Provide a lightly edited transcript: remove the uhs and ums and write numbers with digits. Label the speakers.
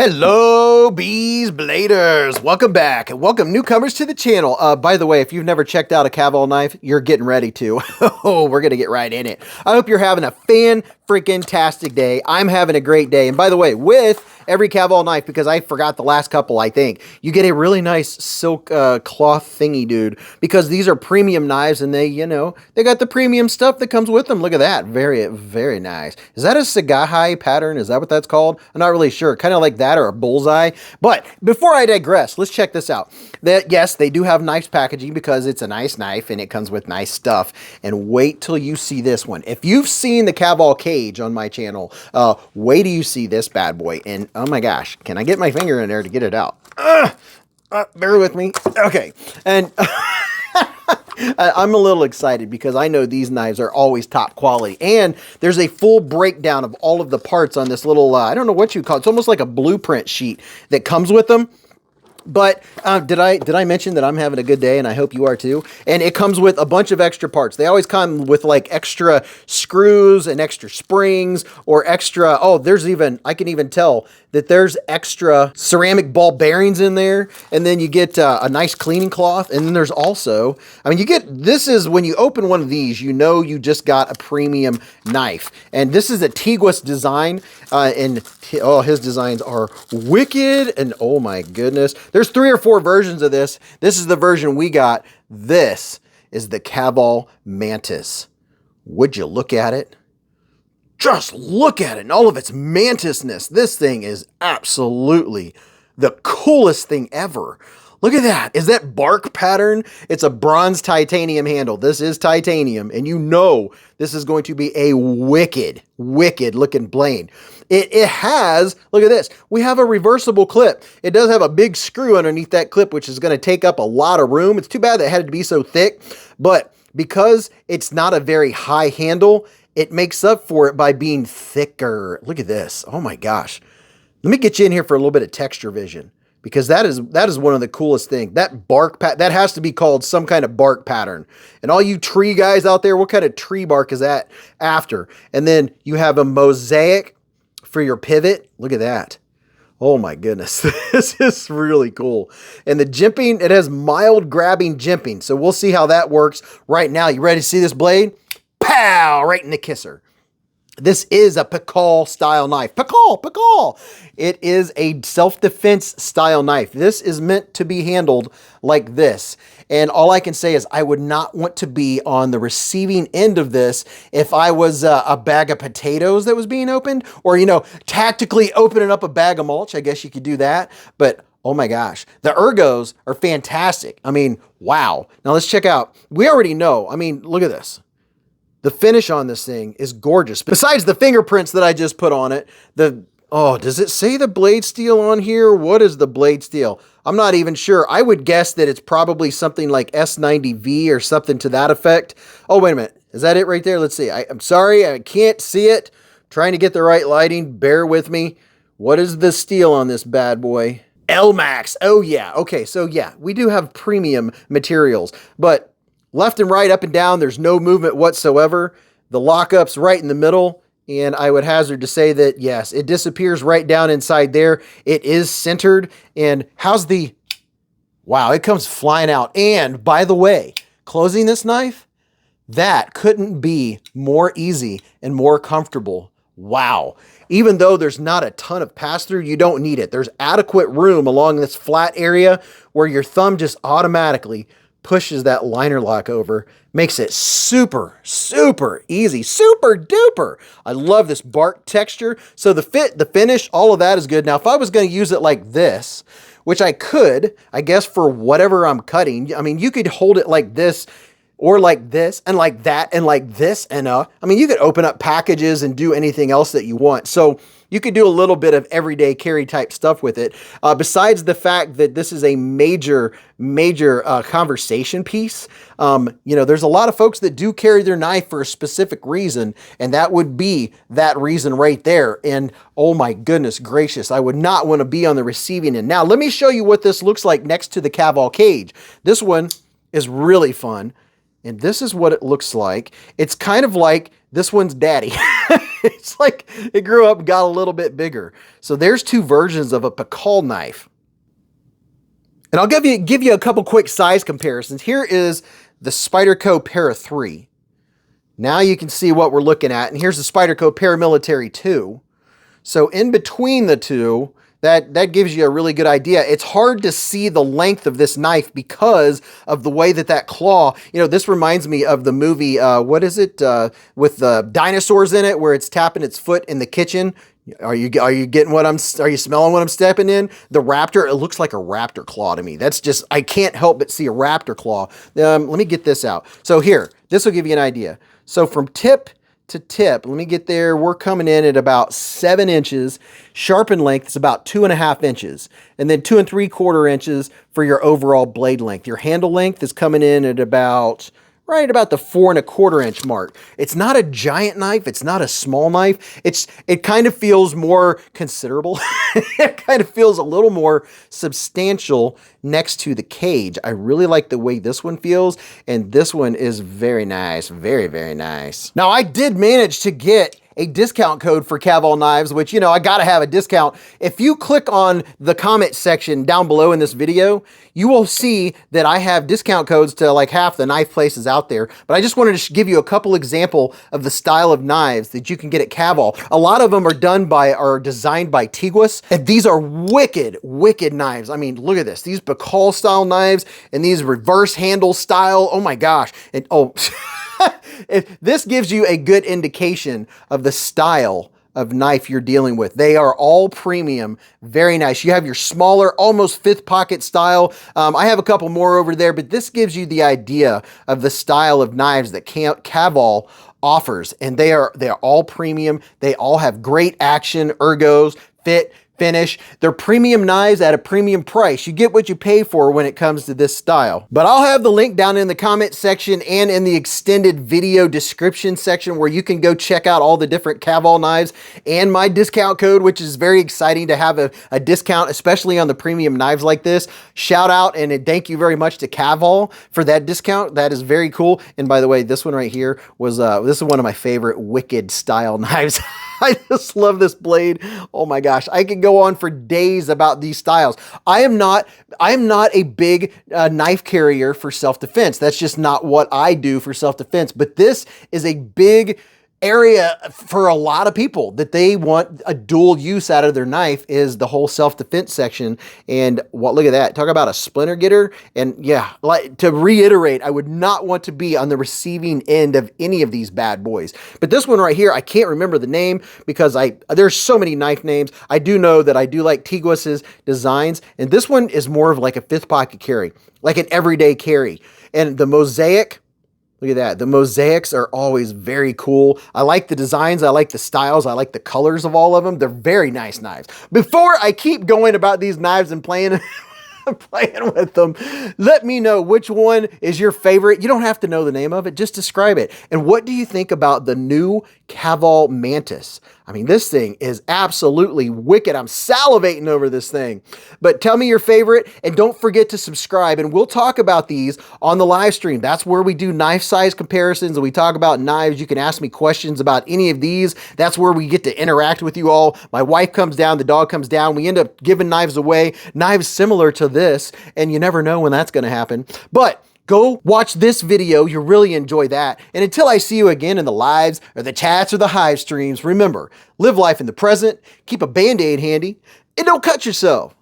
Speaker 1: Hello, Beez Bladers. Welcome back and welcome newcomers to the channel. By the way, if you've never checked out a Kavol knife, you're getting ready to. Oh, we're going to get right in it. I hope you're having a fan-freaking-tastic day. I'm having a great day. And by the way, with every Kavol knife, because I forgot the last couple, I think, you get a really nice silk cloth thingy, dude, because these are premium knives and they got the premium stuff that comes with them. Look at that. Very, very nice. Is that a Sagahai pattern? Is that what that's called? I'm not really sure. Kind of like that or a bullseye. But before I digress, let's check this out. Yes, they do have nice packaging because it's a nice knife and it comes with nice stuff. And wait till you see this one. If you've seen the Kavol cage on my channel, wait till you see this bad boy. And oh my gosh, can I get my finger in there to get it out? Bear with me. Okay. And I'm a little excited because I know these knives are always top quality. And there's a full breakdown of all of the parts on this little, I don't know what you call it. It's almost like a blueprint sheet that comes with them. But did I mention that I'm having a good day, and I hope you are too? And it comes with a bunch of extra parts. They always come with like extra screws and extra springs or extra, I can even tell that there's extra ceramic ball bearings in there. And then you get a nice cleaning cloth. And then there's also, this is when you open one of these, you know you just got a premium knife. And this is a Tiguas design. His designs are wicked. And oh my goodness. There's 3 or 4 versions of this. This is the version we got. This is the Kavol Mantis. Would you look at it? Just look at it and all of its mantisness. This thing is absolutely the coolest thing ever. Look at that. Is that bark pattern? It's a bronze titanium handle. This is titanium, and you know this is going to be a wicked, wicked looking blade. It has, look at this. We have a reversible clip. It does have a big screw underneath that clip, which is going to take up a lot of room. It's too bad that it had to be so thick, but because it's not a very high handle, it makes up for it by being thicker. Look at this. Oh my gosh. Let me get you in here for a little bit of texture vision, because that is one of the coolest things. That bark that has to be called some kind of bark pattern. And all you tree guys out there, what kind of tree bark is that after? And then you have a mosaic for your pivot. Look at that. Oh my goodness. This is really cool. And the jimping, it has mild grabbing jimping. So we'll see how that works right now. You ready to see this blade? Pow! Right in the kisser. This is a Pakal style knife. Pakal. It is a self-defense style knife. This is meant to be handled like this. And all I can say is I would not want to be on the receiving end of this if I was a bag of potatoes that was being opened, or, tactically opening up a bag of mulch. I guess you could do that. But oh my gosh, the ergos are fantastic. Wow. Now let's check out. We already know. Look at this. The finish on this thing is gorgeous. Besides the fingerprints that I just put on it, does it say the blade steel on here? What is the blade steel? I'm not even sure. I would guess that it's probably something like S90V or something to that effect. Oh, wait a minute. Is that it right there? Let's see. I'm sorry, I can't see it. Trying to get the right lighting. Bear with me. What is the steel on this bad boy? L-Max. Oh, yeah. Okay, so yeah, we do have premium materials, but left and right, up and down, there's no movement whatsoever. The lockup's right in the middle, and I would hazard to say that, yes, it disappears right down inside there. It is centered, and wow, it comes flying out. And by the way, closing this knife, that couldn't be more easy and more comfortable. Wow. Even though there's not a ton of pass-through, you don't need it. There's adequate room along this flat area where your thumb just automatically pushes that liner lock over, makes it super, super easy, super duper. I love this bark texture. So the fit, the finish, all of that is good. Now, if I was going to use it like this, which I could, I guess for whatever I'm cutting, you could hold it like this or like this and like that and like this. And you could open up packages and do anything else that you want. So you could do a little bit of everyday carry type stuff with it. Besides the fact that this is a major conversation piece, there's a lot of folks that do carry their knife for a specific reason, and that would be that reason right there. And oh my goodness gracious, I would not want to be on the receiving end. Now, let me show you what this looks like next to the Kavol cage. This one is really fun. And this is what it looks like. It's kind of like this one's daddy. It's like it grew up and got a little bit bigger. So there's two versions of a Pakal knife. And I'll give you a couple quick size comparisons. Here is the Spyderco Para 3. Now you can see what we're looking at. And here's the Spyderco Paramilitary 2. So in between the two, that gives you a really good idea. It's hard to see the length of this knife because of the way that claw, this reminds me of the movie, what is it, with the dinosaurs in it, where it's tapping its foot in the kitchen. Are you getting are you smelling what I'm stepping in? The raptor, it looks like a raptor claw to me. That's just, I can't help but see a raptor claw. Let me get this out. So here, this will give you an idea. So from tip to tip, let me get there. We're coming in at about 7 inches. Sharpen length is about 2.5 inches. And then 2 3/4 inches for your overall blade length. Your handle length is coming in at right about the 4 1/4 inch mark. It's not a giant knife. It's not a small knife. It kind of feels more considerable. It kind of feels a little more substantial next to the cage. I really like the way this one feels, and this one is very nice. Very, very nice. Now, I did manage to get a discount code for Kaval knives, which, I gotta have a discount. If you click on the comment section down below in this video, you will see that I have discount codes to like half the knife places out there. But I just wanted to give you a couple example of the style of knives that you can get at Kaval. A lot of them are designed by Tiguas, and these are wicked, wicked knives. I mean, look at this. These Pakal style knives and these reverse handle style. Oh my gosh. And this gives you a good indication of the style of knife you're dealing with. They are all premium, very nice. You have your smaller, almost fifth pocket style. I have a couple more over there, but this gives you the idea of the style of knives that Kaval offers. And they are all premium. They all have great action, ergos, fit, finish. They're premium knives at a premium price. You get what you pay for when it comes to this style. But I'll have the link down in the comment section and in the extended video description section where you can go check out all the different Kaval knives and my discount code, which is very exciting to have a discount, especially on the premium knives like this. Shout out and thank you very much to Kaval for that discount. That is very cool. And by the way, this one right here was, this is one of my favorite wicked style knives. I just love this blade. Oh my gosh. I could go on for days about these styles. I am not a big knife carrier for self-defense. That's just not what I do for self-defense. But this is a big area for a lot of people that they want a dual use out of their knife is the whole self-defense section. And look at that. Talk about a splinter getter. And yeah, like to reiterate, I would not want to be on the receiving end of any of these bad boys. But this one right here, I can't remember the name because there's so many knife names. I do know that I do like Tiguas's designs. And this one is more of like a fifth pocket carry, like an everyday carry. And the mosaic, look at that. The mosaics are always very cool. I like the designs. I like the styles. I like the colors of all of them. They're very nice knives. Before I keep going about these knives and playing with them, let me know which one is your favorite. You don't have to know the name of it. Just describe it. And what do you think about the new Kaval Mantis? I mean, this thing is absolutely wicked. I'm salivating over this thing. But tell me your favorite, and don't forget to subscribe, and we'll talk about these on the live stream. That's where we do knife size comparisons, and we talk about knives. You can ask me questions about any of these. That's where we get to interact with you all. My wife comes down, the dog comes down. We end up giving knives away, knives similar to this, and you never know when that's going to happen. But go watch this video. You'll really enjoy that. And until I see you again in the lives or the chats or the hive streams, remember, live life in the present, keep a Band-Aid handy, and don't cut yourself.